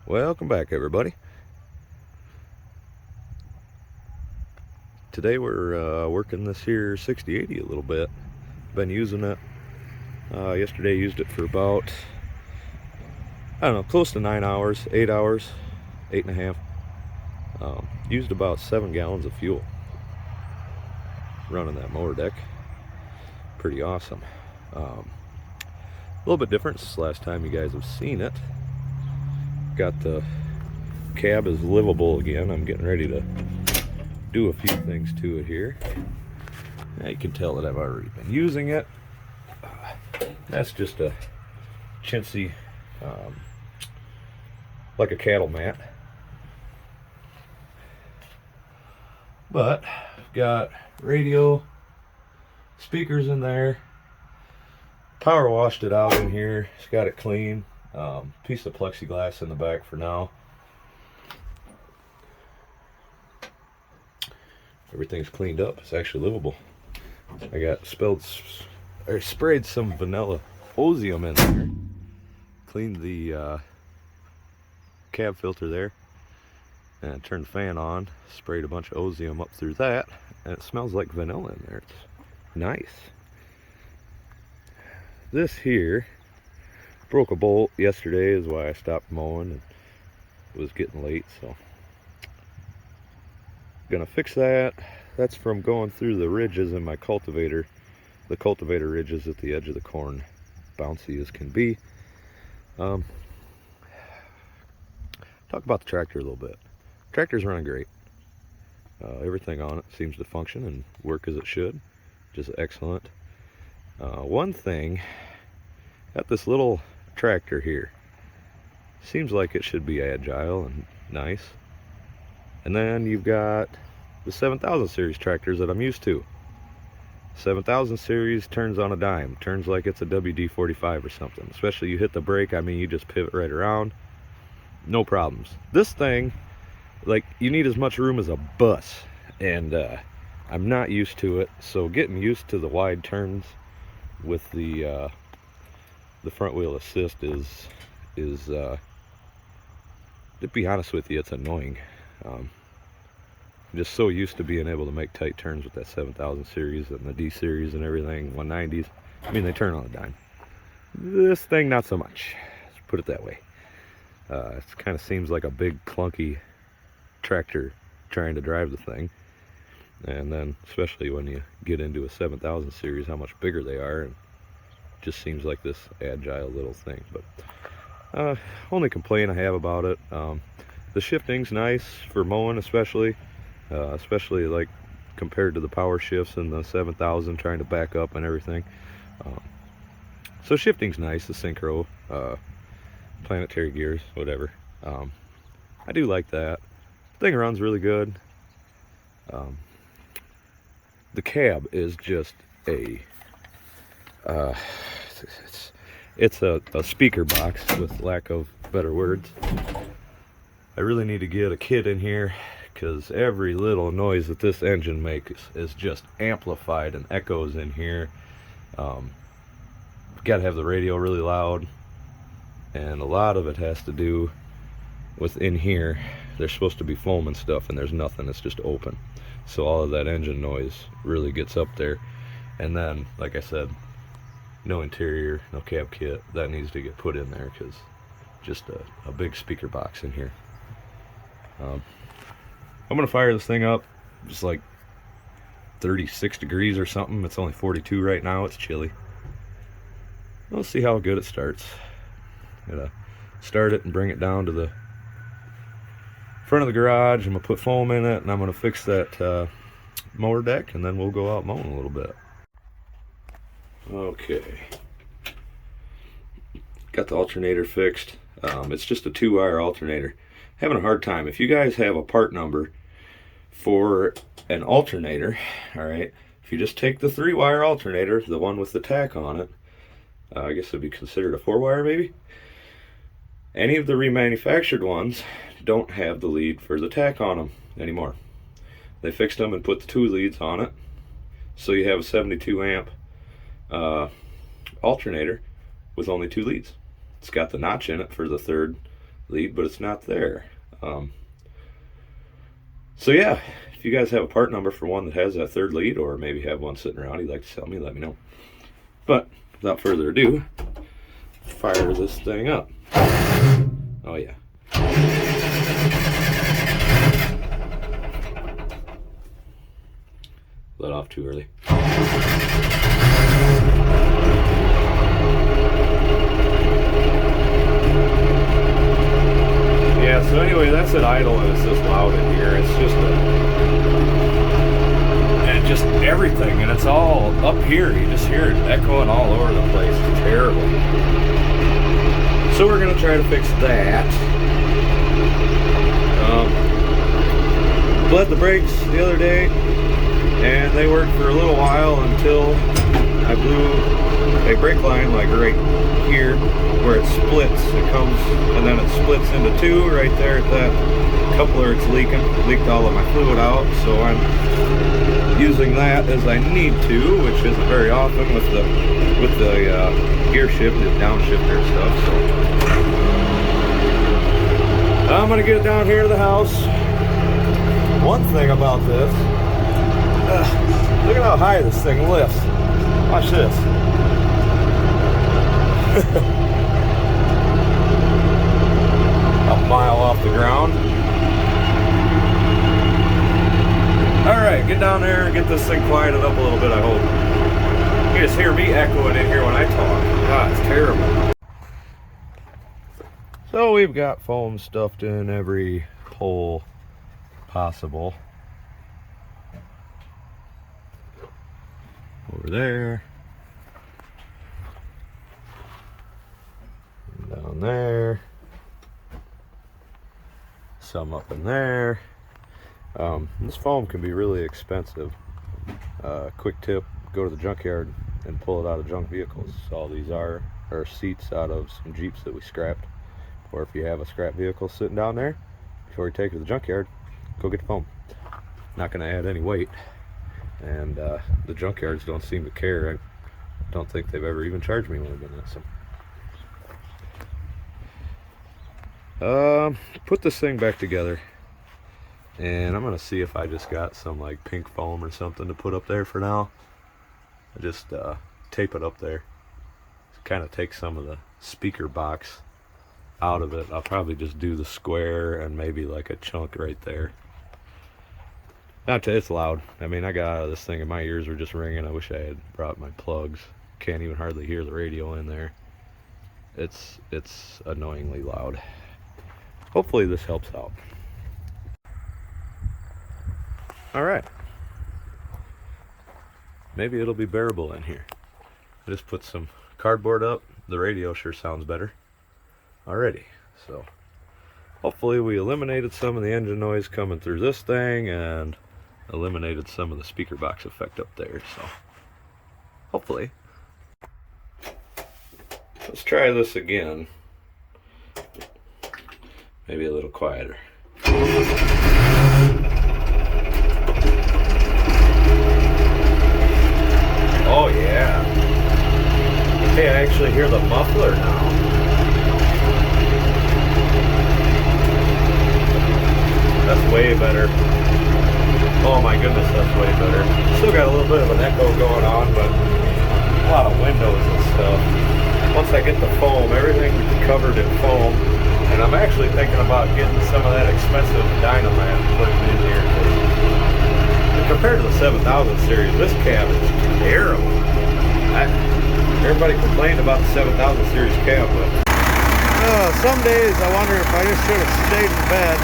Welcome back, everybody. Today we're working this here 6080 a little bit. Been using it. Yesterday used it for about, I don't know, close to 9 hours, 8 hours, 8.5. Used about 7 gallons of fuel running that mower deck. Pretty awesome. A little bit different since last time you guys have seen it. Got the cab is livable again. I'm getting ready to do a few things to it here. Now you can tell that I've already been using it. That's just a chintzy, like a cattle mat. But I've got radio, speakers in there. Power washed it out in here. It's got it clean. Piece of plexiglass in the back for now. Everything's cleaned up. It's actually livable. I got sprayed some vanilla osium in there. Cleaned the cab filter there, and turned the fan on. Sprayed a bunch of osium up through that, and it smells like vanilla in there. It's nice. This here broke a bolt yesterday, is why I stopped mowing, and it was getting late, so gonna fix that. That's from going through the ridges in my cultivator. The cultivator ridges at the edge of the corn, bouncy as can be. Talk about the tractor a little bit. Tractor's running great. Everything on it seems to function and work as it should, which is excellent. One thing, got this little tractor here. Seems like it should be agile and nice. And then you've got the 7000 series tractors that I'm used to. 7000 series turns on a dime. Turns like it's a WD-45 or something. Especially you hit the brake, I mean, you just pivot right around. No problems. This thing, like, you need as much room as a bus. And I'm not used to it. So getting used to the wide turns with the front wheel assist is to be honest with you, it's annoying. I'm just so used to being able to make tight turns with that 7000 series and the D series and everything, 190s. I mean, they turn on a dime. This thing, not so much. Let's put it that way. It kind of seems like a big clunky tractor trying to drive the thing. And then, especially when you get into a 7000 series, how much bigger they are, and it just seems like this agile little thing. But only complaint I have about it. The shifting's nice for mowing, especially like compared to the power shifts in the 7000, trying to back up and everything. So shifting's nice, the synchro, planetary gears, whatever. I do like that. The thing runs really good. The cab is just it's a speaker box, with lack of better words. I really need to get a kit in here, because every little noise that this engine makes is just amplified and echoes in here. Got to have the radio really loud, and a lot of it has to do with in here. There's supposed to be foam and stuff, and there's nothing. It's just open, so all of that engine noise really gets up there. And then, like I said, no interior, no cab kit. That needs to get put in there, because just a big speaker box in here. I'm gonna fire this thing up. It's like 36 degrees or something. It's only 42 right now. It's chilly. We'll see how good it starts. Gonna start it and bring it down to the front of the garage. I'm gonna put foam in it, and I'm gonna fix that mower deck, and then we'll go out mowing a little bit. Okay, got the alternator fixed. It's just a 2-wire alternator. Having a hard time. If you guys have a part number for an alternator, all right, if you just take the 3-wire alternator, the one with the tack on it, I guess it'd be considered a 4-wire maybe. Any of the remanufactured ones don't have the lead for the tack on them anymore. They fixed them and put the 2 leads on it, so you have a 72 amp alternator with only 2 leads. It's got the notch in it for the third lead, but it's not there. So yeah, if you guys have a part number for one that has that third lead, or maybe have one sitting around you'd like to sell me, let me know. But without further ado, fire this thing up. Oh yeah. Let off too early. Yeah, so anyway, that's at idle and it's this loud in here. It's just everything, and it's all up here. You just hear it echoing all over the place. It's terrible. So we're gonna try to fix that. Bled the brakes the other day, and they worked for a little while until I blew a brake line like right here where it splits. It comes and then it splits into two right there at that coupler. It's leaked all of my fluid out, so I'm using that as I need to, which isn't very often with the gear shift, the downshifter stuff. So I'm gonna get it down here to the house. One thing about this, look at how high this thing lifts. Watch this. A mile off the ground. Alright, get down there and get this thing quieted up a little bit, I hope. You just hear me echoing in here when I talk. God, it's terrible. So we've got foam stuffed in every hole possible. Over there. Down there. Some up in there. This foam can be really expensive. Quick tip, go to the junkyard and pull it out of junk vehicles. All these are seats out of some Jeeps that we scrapped. Or if you have a scrap vehicle sitting down there, before you take it to the junkyard, go get the foam. Not going to add any weight. And the junkyards don't seem to care. I don't think they've ever even charged me when I've been at some. Put this thing back together, and I'm gonna see if I just got some like pink foam or something to put up there for now. I just tape it up there, kind of take some of the speaker box out of it. I'll probably just do the square and maybe like a chunk right there. It's loud. I mean, I got out of this thing and my ears were just ringing. I wish I had brought my plugs. Can't even hardly hear the radio in there. It's annoyingly loud. Hopefully this helps out. Alright. Maybe it'll be bearable in here. I just put some cardboard up. The radio sure sounds better already. So hopefully we eliminated some of the engine noise coming through this thing and eliminated some of the speaker box effect up there. So hopefully. Let's try this again. Maybe a little quieter. Oh yeah. Hey, I actually hear the muffler now. That's way better. Oh my goodness, that's way better. Still got a little bit of an echo going on, but a lot of windows and stuff. Once I get the foam, everything's covered in foam, and I'm actually thinking about getting some of that expensive Dynamat and putting it in here. Compared to the 7000 series, this cab is terrible. Everybody complained about the 7000 series cab, but some days I wonder if I just should have stayed in bed.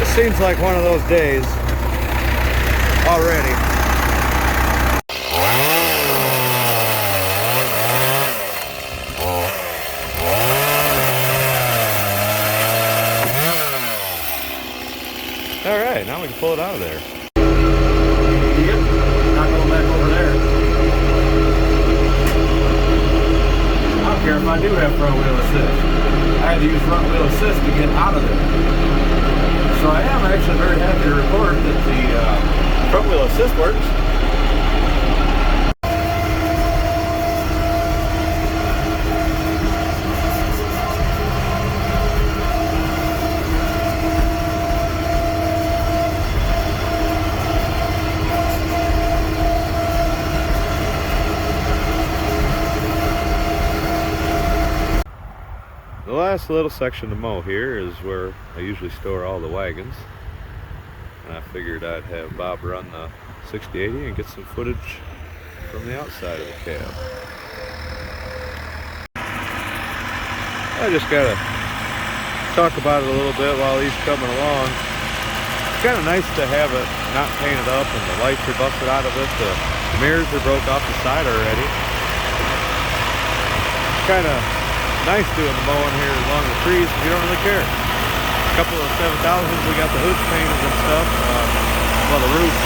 It seems like one of those days already. Alright, now we can pull it out of there. Yep, not going back over there. I don't care if I do have front wheel assist. I had to use front wheel assist to get out of there. So I am actually very happy to report that the front wheel assist works. The last little section to mow here is where I usually store all the wagons. And I figured I'd have Bob run the 6080 and get some footage from the outside of the cab. I just gotta talk about it a little bit while he's coming along. It's kind of nice to have it not painted up and the lights are busted out of it. The mirrors are broke off the side already. It's kind of nice doing the mowing here along the trees because you don't really care. A couple of 7000s, we got the hoods painted and stuff. Well, the roof.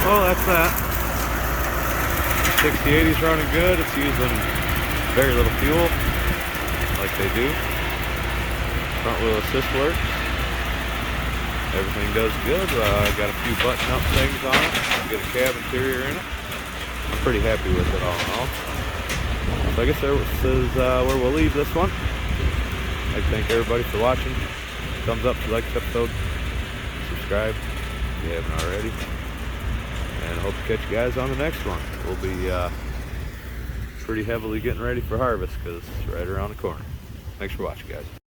Well, that's that. 6080's running good. It's using very little fuel, like they do. Front wheel assist works. Everything does good. Got a few button-up things on it. Get a cab interior in it. I'm pretty happy with it all in all. So I guess this is where we'll leave this one. I'd thank everybody for watching. Thumbs up if you like this episode. Subscribe if you haven't already. And I hope to catch you guys on the next one. We'll be pretty heavily getting ready for harvest because it's right around the corner. Thanks for watching, guys.